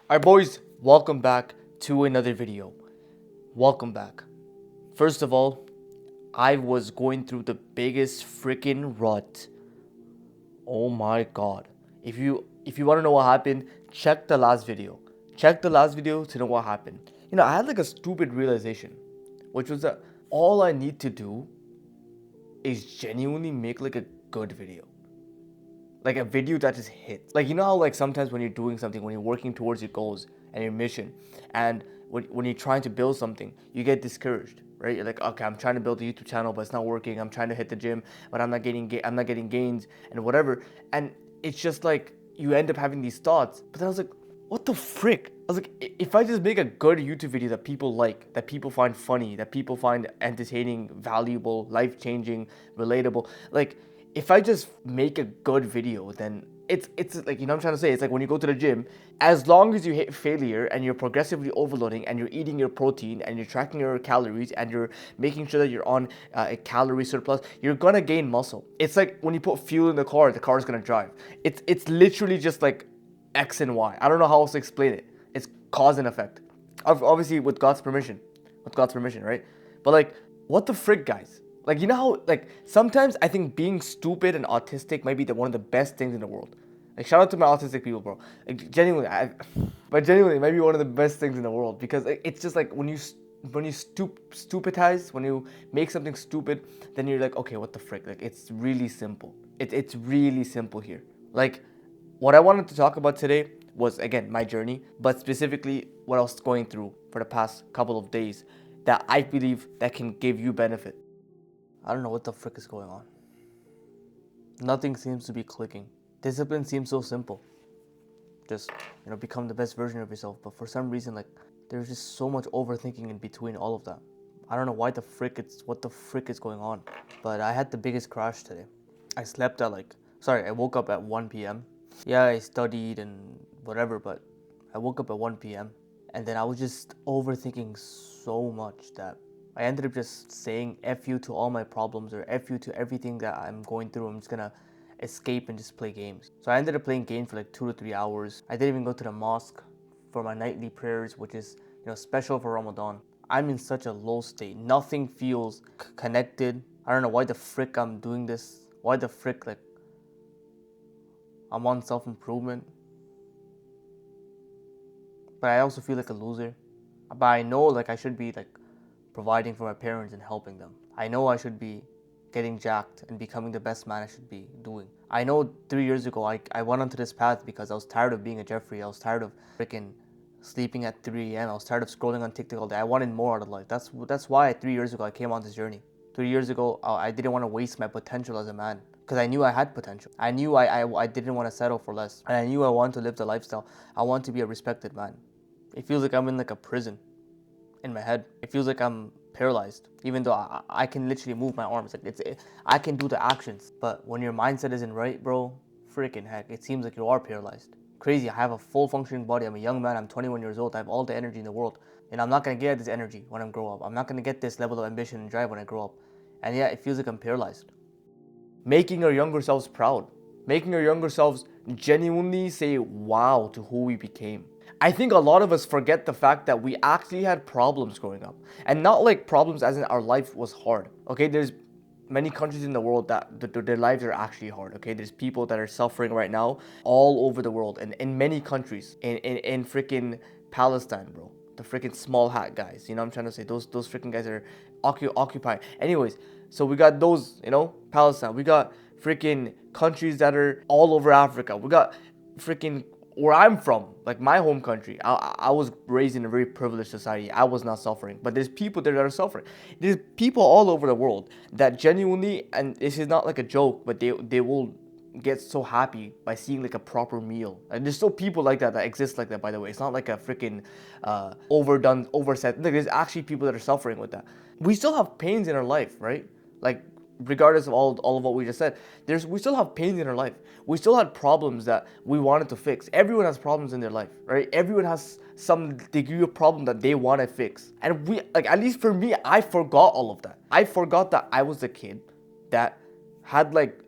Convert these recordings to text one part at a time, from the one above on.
Alright boys, welcome back to another video. Welcome back. First of all, I was going through the biggest freaking rut. Oh my god. If you want to know what happened, check the last video. Check the last video to know what happened. I had like a stupid realization, which was that all I need to do is genuinely make like a good video. Like a video that just hits. Like, you know how like sometimes when you're doing something, when you're working towards your goals and your mission, and when you're trying to build something, you get discouraged, right? You're like, okay, I'm trying to build a YouTube channel, but it's not working. I'm trying to hit the gym, but I'm not getting gains and whatever. And it's just like you end up having these thoughts. But then I was like, what the frick? I was like, if I just make a good YouTube video that people like, that people find funny, that people find entertaining, valuable, life changing, relatable, like if I just make a good video, then it's like, you know what I'm trying to say? It's like when you go to the gym, as long as you hit failure and you're progressively overloading and you're eating your protein and you're tracking your calories and you're making sure that you're on a calorie surplus, you're gonna gain muscle. It's like when you put fuel in the car's gonna drive. It's literally just like X and Y. I don't know how else to explain it. It's cause and effect. Obviously with God's permission. With God's permission, right? But like, what the frick, guys? Like, you know how, like, sometimes I think being stupid and autistic might be one of the best things in the world. Like, shout out to my autistic people, bro. Like, genuinely, but genuinely, it might be one of the best things in the world because it's just like when you stupidize, when you make something stupid, then you're like, okay, what the frick? Like, it's really simple. It's really simple here. Like, what I wanted to talk about today was again my journey, but specifically what I was going through for the past couple of days that I believe that can give you benefit. I don't know what the frick is going on. Nothing seems to be clicking. Discipline seems so simple. Just, become the best version of yourself. But for some reason, like, there's just so much overthinking in between all of that. I don't know what the frick is going on. But I had the biggest crash today. I woke up at 1 p.m. Yeah, I studied and whatever, but I woke up at 1 p.m. And then I was just overthinking so much that I ended up just saying F you to all my problems or F you to everything that I'm going through. I'm just gonna escape and just play games. So I ended up playing games for like 2 to 3 hours. I didn't even go to the mosque for my nightly prayers, which is, special for Ramadan. I'm in such a low state. Nothing feels connected. I don't know why the frick I'm doing this. Why the frick, like, I'm on self-improvement. But I also feel like a loser. But I know, like, I should be, like, providing for my parents and helping them. I know I should be getting jacked and becoming the best man I should be doing. I know 3 years ago I went onto this path because I was tired of being a Jeffrey. I was tired of freaking sleeping at 3 a.m. I was tired of scrolling on TikTok all day. I wanted more out of life. That's why 3 years ago I came on this journey. 3 years ago I didn't want to waste my potential as a man because I knew I had potential. I knew I didn't want to settle for less. And I knew I wanted to live the lifestyle. I want to be a respected man. It feels like I'm in like a prison in my head. It feels like I'm paralyzed, even though I can literally move my arms. Like I can do the actions. But when your mindset isn't right, bro, freaking heck, it seems like you are paralyzed. Crazy. I have a full functioning body. I'm a young man. I'm 21 years old. I have all the energy in the world, and I'm not gonna get this energy when I grow up. I'm not gonna get this level of ambition and drive when I grow up. And yeah, it feels like I'm paralyzed. Making our younger selves proud, making our younger selves genuinely say wow to who we became. I think a lot of us forget the fact that we actually had problems growing up. And not like problems as in our life was hard. Okay, there's many countries in the world that their lives are actually hard. Okay, there's people that are suffering right now all over the world and in many countries. In freaking Palestine, bro. The freaking small hat guys. You know what I'm trying to say? Those freaking guys are occupying. Anyways, so we got those, Palestine. We got freaking countries that are all over Africa. We got freaking where I'm from, like my home country. I was raised in a very privileged society. I was not suffering, but there's people there that are suffering. There's people all over the world that genuinely, and this is not like a joke, but they will get so happy by seeing like a proper meal. And there's still people like that exist like that, by the way. It's not like a freaking overdone, overset. Like, there's actually people that are suffering with that. We still have pains in our life, right? Like, regardless of all of what we just said, we still have pains in our life. We still had problems that we wanted to fix. Everyone has problems in their life, right? Everyone has some degree of problem that they want to fix. And we, like, at least for me, I forgot all of that. I forgot that I was a kid that had like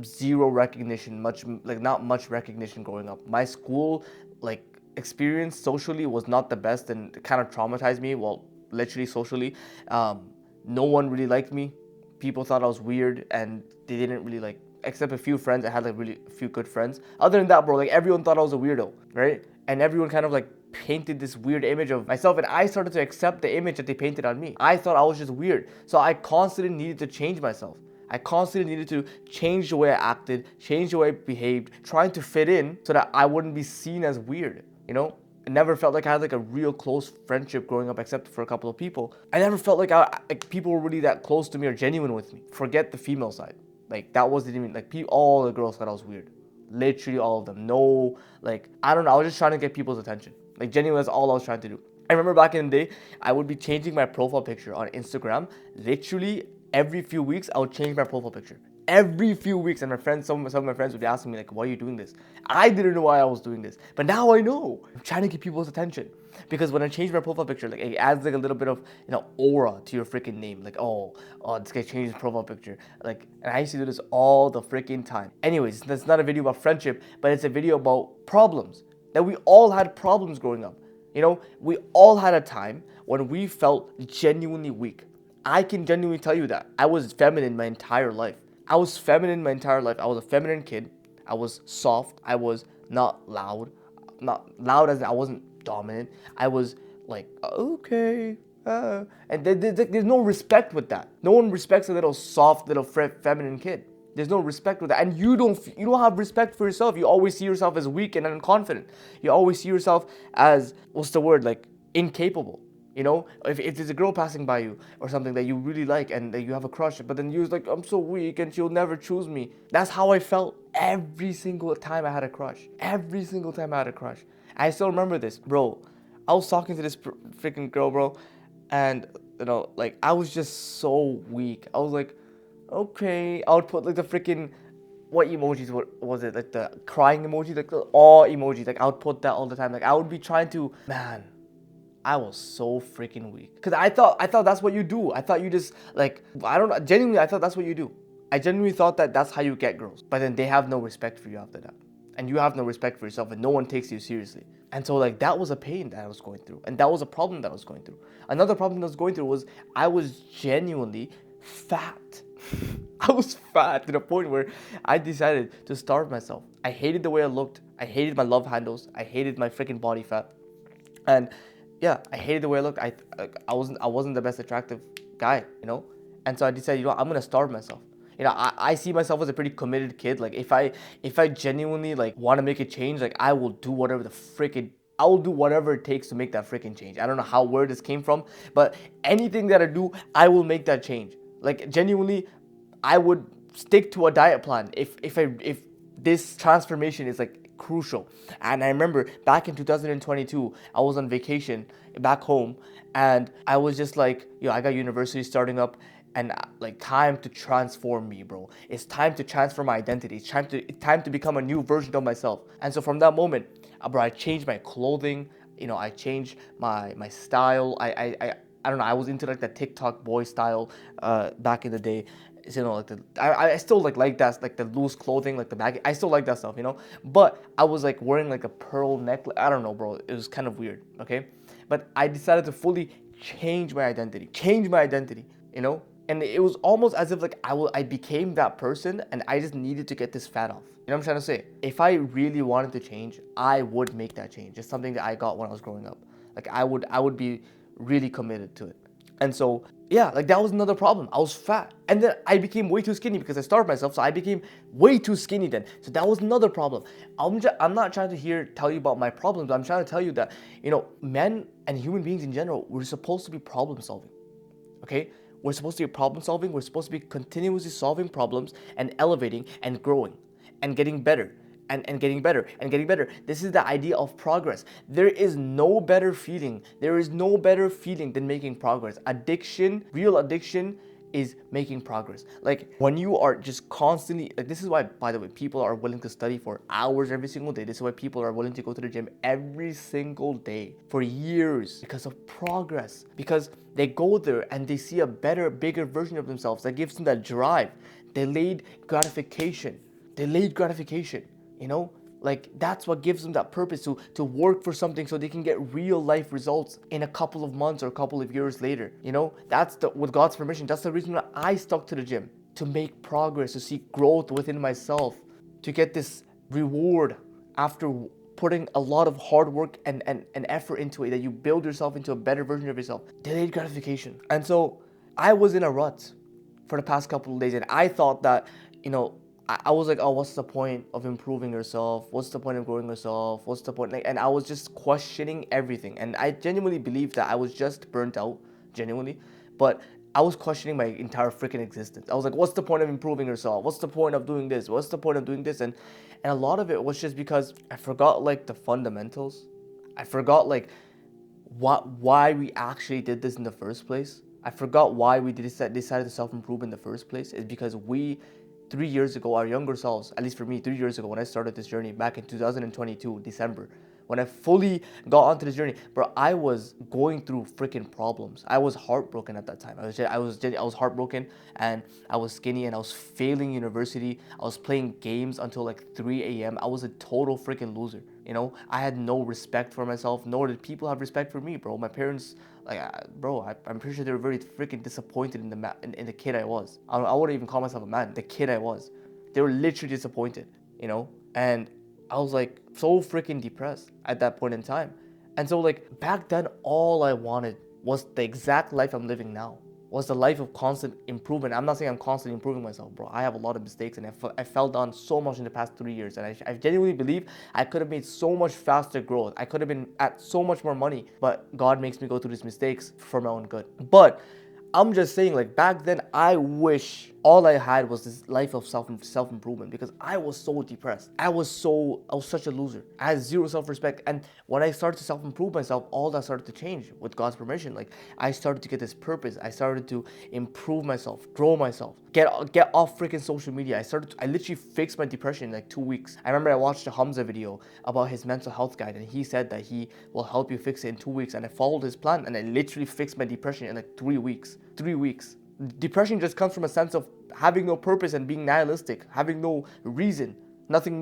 zero recognition, not much recognition growing up. My school, like, experience socially was not the best and it kind of traumatized me. Well, literally socially. No one really liked me. People thought I was weird and they didn't really like, except a few friends. I had like really a few good friends. Other than that, bro, like everyone thought I was a weirdo, right? And everyone kind of like painted this weird image of myself, and I started to accept the image that they painted on me. I thought I was just weird. So I constantly needed to change myself. I constantly needed to change the way I acted, change the way I behaved, trying to fit in so that I wouldn't be seen as weird, you know? I never felt like I had like a real close friendship growing up except for a couple of people. I never felt like people were really that close to me or genuine with me. Forget the female side. Like that wasn't even like all the girls thought I was weird. Literally all of them. No, like I don't know. I was just trying to get people's attention. Like genuinely, that's all I was trying to do. I remember back in the day, I would be changing my profile picture on Instagram. Literally every few weeks, I would change my profile picture. Every few weeks, and my friends, some of my friends would be asking me like, "Why are you doing this?" I didn't know why I was doing this, but now I know. I'm trying to get people's attention because when I change my profile picture, like it adds like a little bit of aura to your freaking name. Like oh, this guy changed his profile picture. Like, and I used to do this all the freaking time. Anyways, that's not a video about friendship, but it's a video about problems. That we all had problems growing up. We all had a time when we felt genuinely weak. I can genuinely tell you that. I was feminine my entire life. I was feminine my entire life. I was a feminine kid. I was soft. I was not loud. Not loud as in I wasn't dominant. I was like, okay. And there's no respect with that. No one respects a little soft, little feminine kid. There's no respect with that. And you don't have respect for yourself. You always see yourself as weak and unconfident. You always see yourself as, what's the word, like incapable. If there's a girl passing by you or something that you really like and that you have a crush, but then you're like, I'm so weak and she'll never choose me. That's how I felt every single time I had a crush. Every single time I had a crush. I still remember this, bro. I was talking to this freaking girl, bro, and like I was just so weak. I was like, okay. I would put like the freaking, what emojis was it? Like the crying emoji, like the awe emoji. Like I would put that all the time. Like I would be trying to, man. I was so freaking weak. Because I thought that's what you do. I thought you just, like, I don't know. Genuinely, I thought that's what you do. I genuinely thought that that's how you get girls. But then they have no respect for you after that. And you have no respect for yourself and no one takes you seriously. And so, like, that was a pain that I was going through. And that was a problem that I was going through. Another problem that I was going through was I was genuinely fat. I was fat to the point where I decided to starve myself. I hated the way I looked. I hated my love handles. I hated my freaking body fat. And yeah, I hated the way I looked. I wasn't the best attractive guy, And so I decided, I'm gonna starve myself. I see myself as a pretty committed kid. Like if I genuinely like want to make a change, like I will do whatever it takes to make that freaking change. I don't know where this came from, but anything that I do, I will make that change. Like genuinely, I would stick to a diet plan if this transformation is like crucial. And I remember back in 2022, I was on vacation back home and I was just like, I got university starting up and like time to transform me, bro. It's time to transform my identity. It's time to become a new version of myself. And so from that moment, bro, I changed my clothing, I changed my style. I don't know, I was into like the TikTok boy style back in the day. Like I still like that, like the loose clothing, like the baggy. I still like that stuff, But I was like wearing like a pearl necklace. I don't know, bro. It was kind of weird, okay? But I decided to fully change my identity, And it was almost as if like I became that person, and I just needed to get this fat off. You know what I'm trying to say? If I really wanted to change, I would make that change. It's something that I got when I was growing up. Like I would be really committed to it. And so, yeah, like that was another problem. I was fat. And then I became way too skinny because I starved myself. So I became way too skinny then. So that was another problem. I'm not trying to tell you about my problems. I'm trying to tell you that, men and human beings in general, we're supposed to be problem solving. Okay? We're supposed to be problem solving. We're supposed to be continuously solving problems and elevating and growing and getting better. And getting better and getting better. This is the idea of progress. There is no better feeling. There is no better feeling than making progress. Real addiction is making progress. Like when you are just constantly, like this is why, by the way, people are willing to study for hours every single day. This is why people are willing to go to the gym every single day for years, because of progress. Because they go there and they see a better, bigger version of themselves that gives them that drive. Delayed gratification. Like, that's what gives them that purpose to work for something so they can get real life results in a couple of months or a couple of years later. You know, with God's permission, that's the reason why I stuck to the gym, to make progress, to see growth within myself, to get this reward after putting a lot of hard work and effort into it, that you build yourself into a better version of yourself. Delayed gratification. And so I was in a rut for the past couple of days, and I thought that, you know, I was like, oh, what's the point of improving yourself? What's the point of growing yourself? What's the point? Like, and I was just questioning everything. And I genuinely believed that I was just burnt out, genuinely. But I was questioning my entire freaking existence. I was like, what's the point of improving yourself? What's the point of doing this? What's the point of doing this? And a lot of it was just because I forgot like the fundamentals. I forgot like why we actually did this in the first place. I forgot why we decided to self-improve in the first place. Is because we 3 years ago, our younger selves, at least for me, 3 years ago when I started this journey back in 2022, December, when I fully got onto this journey, bro, I was going through freaking problems. I was heartbroken at that time. I was heartbroken, and I was skinny, and I was failing university. I was playing games until like 3 a.m. I was a total freaking loser. You know, I had no respect for myself, nor did people have respect for me, bro. My parents, like, I'm pretty sure they were very freaking disappointed in the kid I was. I wouldn't even call myself a man. The kid I was, they were literally disappointed, you know. And I was like so freaking depressed at that point in time. And so like back then, all I wanted was the exact life I'm living now. Was the life of constant improvement. I'm not saying I'm constantly improving myself, bro. I have a lot of mistakes, and I fell down so much in the past 3 years. And I genuinely believe I could have made so much faster growth. I could have been at so much more money, but God makes me go through these mistakes for my own good. But I'm just saying, like, back then, I wish all I had was this life of self-improvement, because I was so depressed. I was such a loser. I had zero self-respect. And when I started to self-improve myself, all that started to change with God's permission. Like, I started to get this purpose. I started to improve myself, grow myself, get off freaking social media. I literally fixed my depression in like 2 weeks. I remember I watched a Hamza video about his mental health guide, and he said that he will help you fix it in 2 weeks. And I followed his plan, and I literally fixed my depression in like 3 weeks. 3 weeks. Depression just comes from a sense of having no purpose and being nihilistic, having no reason. Nothing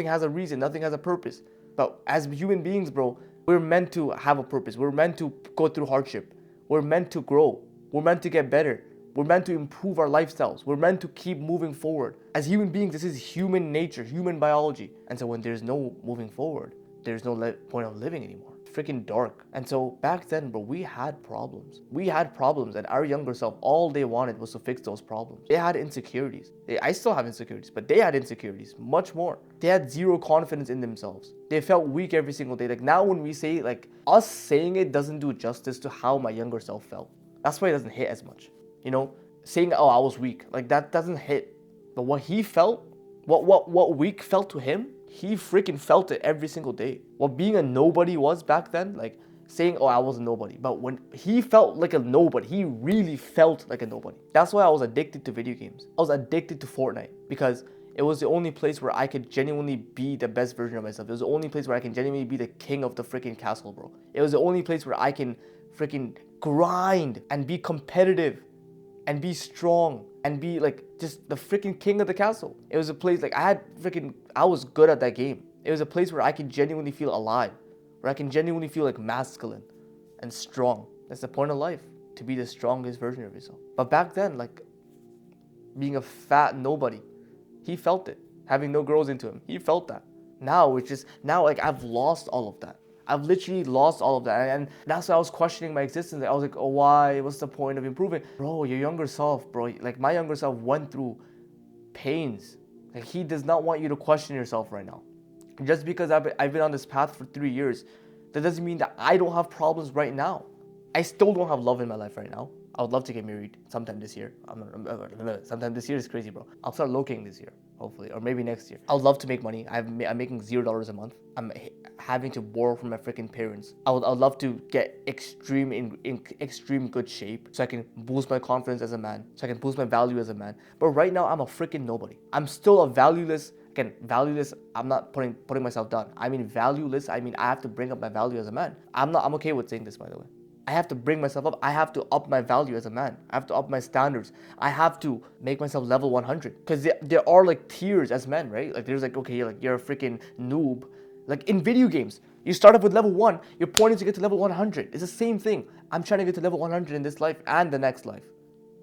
has a reason, nothing has a purpose. But as human beings, bro, we're meant to have a purpose. We're meant to go through hardship. We're meant to grow. We're meant to get better. We're meant to improve our lifestyles. We're meant to keep moving forward. As human beings, this is human nature, human biology. And so when there's no moving forward, there's no point of living anymore. Freaking dark. And so back then, bro, we had problems. And our younger self, all they wanted was to fix those problems. They had insecurities. I still have insecurities, but they had insecurities, much more. They had zero confidence in themselves. They felt weak every single day. Like, now when we say, like, us saying it doesn't do justice to how my younger self felt. That's why it doesn't hit as much. You know, saying, oh, I was weak, like, that doesn't hit. But what he felt, what weak felt to him, he freaking felt it every single day. What being a nobody was back then, like saying, oh, I was a nobody. But when he felt like a nobody, he really felt like a nobody. That's why I was addicted to video games. I was addicted to Fortnite, because it was the only place where I could genuinely be the best version of myself. It was the only place where I can genuinely be the king of the freaking castle, bro. It was the only place where I can freaking grind and be competitive and be strong and be like just the freaking king of the castle. It was a place like I was good at that game. It was a place where I could genuinely feel alive, where I can genuinely feel like masculine and strong. That's the point of life, to be the strongest version of yourself. But back then, like, being a fat nobody, he felt it. Having no girls into him, he felt that. Now like I've lost all of that. I've literally lost all of that, and that's why I was questioning my existence. I was like, oh, why? What's the point of improving? Bro, your younger self, bro, like my younger self went through pains. Like, he does not want you to question yourself right now. Just because I've been on this path for 3 years, that doesn't mean that I don't have problems right now. I still don't have love in my life right now. I would love to get married sometime this year. Sometime this year is crazy, bro. I'll start locating this year, hopefully, or maybe next year. I would love to make money. I'm making $0 a month. I'm having to borrow from my freaking parents. I would love to get in extreme good shape, so I can boost my confidence as a man, so I can boost my value as a man. But right now, I'm a freaking nobody. I'm still a valueless. Again, valueless, I'm not putting myself down. I mean valueless, I mean I have to bring up my value as a man. I'm okay with saying this, by the way. I have to bring myself up. I have to up my value as a man. I have to up my standards. I have to make myself level 100. Because there are like tiers as men, right? Like there's like, okay, like you're a freaking noob. Like in video games, you start off with level 1, your point is to get to level 100. It's the same thing. I'm trying to get to level 100 in this life and the next life.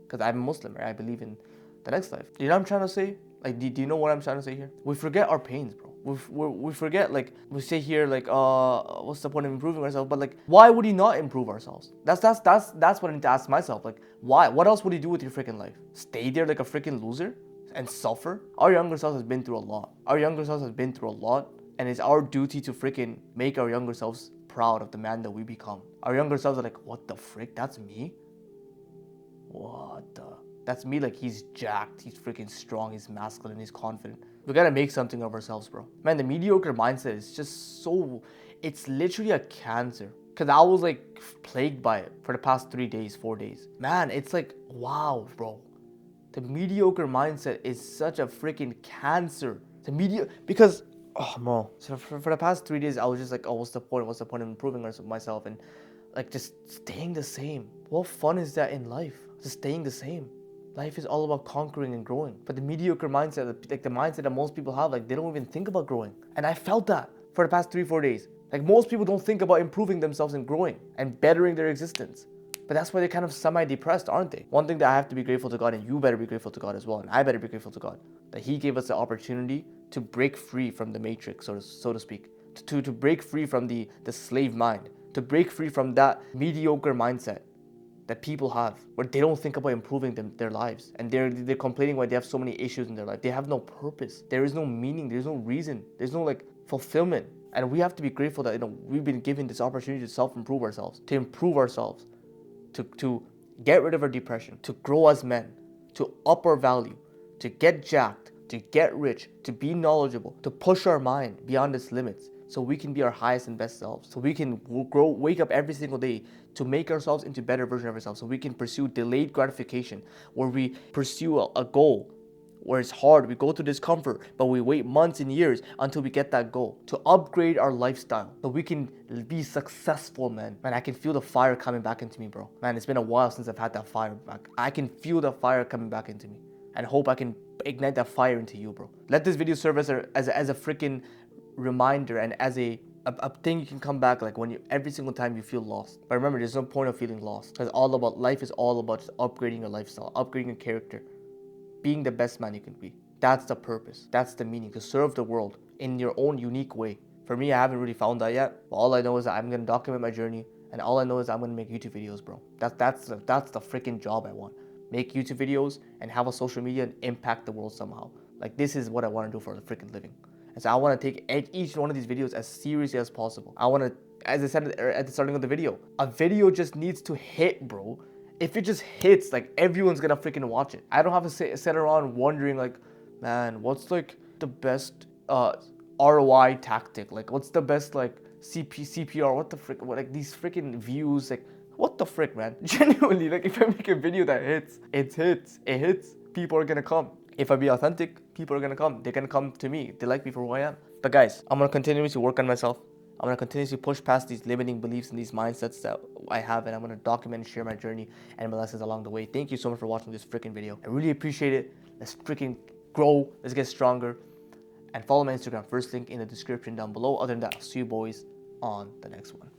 Because I'm a Muslim, right? I believe in the next life. You know what I'm trying to say? Like, do you know what I'm trying to say here? We forget our pains, bro. We forget, like, we say here, like, what's the point of improving ourselves? But like, why would you not improve ourselves? That's what I need to ask myself. Like, why? What else would you do with your freaking life? Stay there like a freaking loser and suffer? Our younger selves has been through a lot. Our younger selves has been through a lot, and it's our duty to freaking make our younger selves proud of the man that we become. Our younger selves are like, what the frick? That's me? What the? That's me. Like, he's jacked, he's freaking strong, he's masculine, he's confident. We gotta make something of ourselves, bro. Man, the mediocre mindset is just so, it's literally a cancer. Cause I was like plagued by it for the past 3 days, 4 days. Man, it's like, wow, bro. The mediocre mindset is such a freaking cancer. Because, oh, bro. So for the past 3 days, I was just like, oh, what's the point? What's the point of improving myself? And like just staying the same. What fun is that in life? Just staying the same. Life is all about conquering and growing. But the mediocre mindset, like the mindset that most people have, like they don't even think about growing. And I felt that for the past 3-4 days. Like most people don't think about improving themselves and growing and bettering their existence. But that's why they're kind of semi-depressed, aren't they? One thing that I have to be grateful to God, and you better be grateful to God as well, and I better be grateful to God, that He gave us the opportunity to break free from the matrix, so to speak, to break free from the slave mind, to break free from that mediocre mindset that people have, where they don't think about improving their lives, and they're complaining why they have so many issues in their life. They have no purpose. There is no meaning. There's no reason. There's no like fulfillment. And we have to be grateful that we've been given this opportunity to self-improve ourselves, to improve ourselves, to get rid of our depression, to grow as men, to up our value, to get jacked, to get rich, to be knowledgeable, to push our mind beyond its limits, so we can be our highest and best selves, so we can wake up every single day to make ourselves into a better version of ourselves, so we can pursue delayed gratification, where we pursue a goal where it's hard, we go through discomfort, but we wait months and years until we get that goal, to upgrade our lifestyle so we can be successful, man. Man, I can feel the fire coming back into me, bro. Man, it's been a while since I've had that fire back. I can feel the fire coming back into me, and hope I can ignite that fire into you, bro. Let this video serve as a freaking reminder and as a thing you can come back like when every single time you feel lost. But remember, there's no point of feeling lost, because life is all about just upgrading your lifestyle, upgrading your character, being the best man you can be. That's the purpose. That's the meaning, to serve the world in your own unique way. For me, I haven't really found that yet. But all I know is that I'm gonna document my journey, and all I know is I'm gonna make YouTube videos, bro. That's the freaking job I want. Make YouTube videos and have a social media and impact the world somehow. Like, this is what I want to do for a freaking living. And so I want to take each one of these videos as seriously as possible. I want to, as I said at the starting of the video, a video just needs to hit, bro. If it just hits, like, everyone's gonna freaking watch it. I don't have to sit around wondering, like, man, what's like the best ROI tactic? Like, what's the best like CPR? What the frick? What, like, these freaking views? Like, what the frick, man? Genuinely, like, if I make a video that hits, it hits. People are gonna come. If I be authentic, people are gonna come. They're gonna come to me. They like me for who I am. But guys, I'm gonna continue to work on myself. I'm going to continuously push past these limiting beliefs and these mindsets that I have, and I'm going to document and share my journey and my lessons along the way. Thank you so much for watching this freaking video. I really appreciate it. Let's freaking grow. Let's get stronger. And follow my Instagram. First link in the description down below. Other than that, I'll see you boys on the next one.